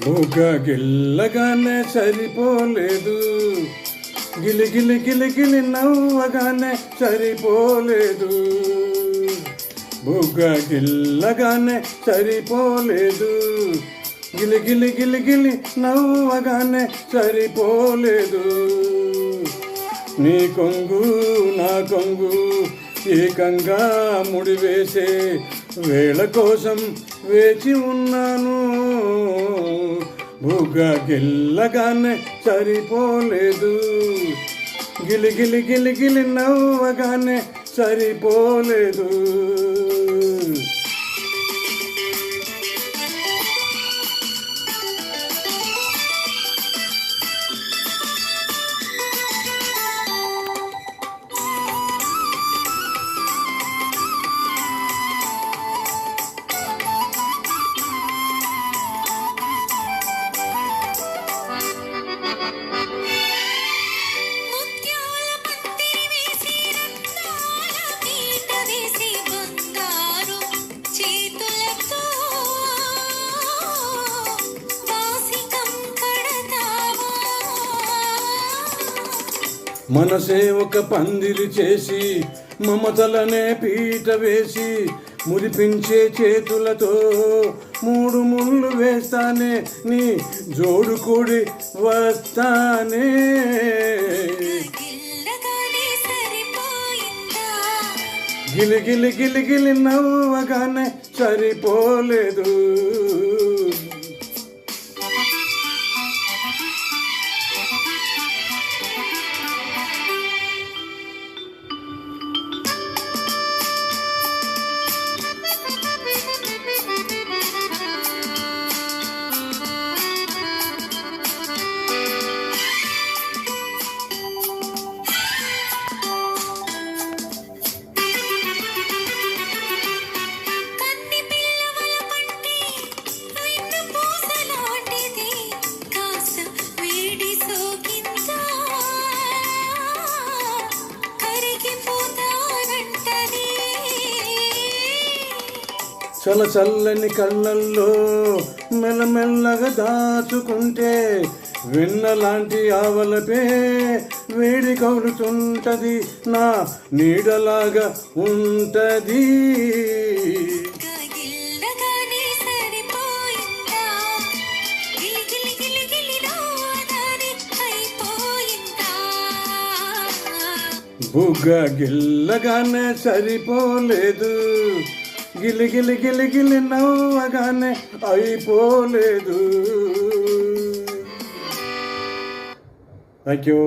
బుగ్గ గిల్లగానే సరిపోలేదు, గిలి గిలి గిలి గిలి నవ్వగానే సరిపోలేదు. బుగ్గ గిల్లగానే సరిపోలేదు, గిలి గిలి గిలి గిలి నవ్వగానే సరిపోలేదు. నీ కొంగు నా కొంగు ఏకంగా ముడివేసే వేళ కోసం వేచి ఉన్నాను. బుగ్గ గిల్లగానే సరిపోలేదు, గిలి గిలి గిలి గిలి నవ్వగానే సరిపోలేదు. మనసే ఒక పందిరి చేసి మమతలనే పీట వేసి మురిపించే చేతులతో 3 ముళ్ళు వేస్తానే, నీ జోడు కూడి వస్తానే. గిలి గిలి గిలి గిలి నవ్వగానే సరిపోలేదు. చల చల్లని కళ్ళల్లో మెల్లమెల్లగా దాచుకుంటే వెన్నలాంటి ఆవలపే వేడి కౌలుతుంటది, నా నీడలాగా ఉంటది. బుగ్గ గిల్లగానే సరిపోలేదు, గిలి గిలి గిలి గిలి నవ్వగానే అయిపోలేదు. Thank you.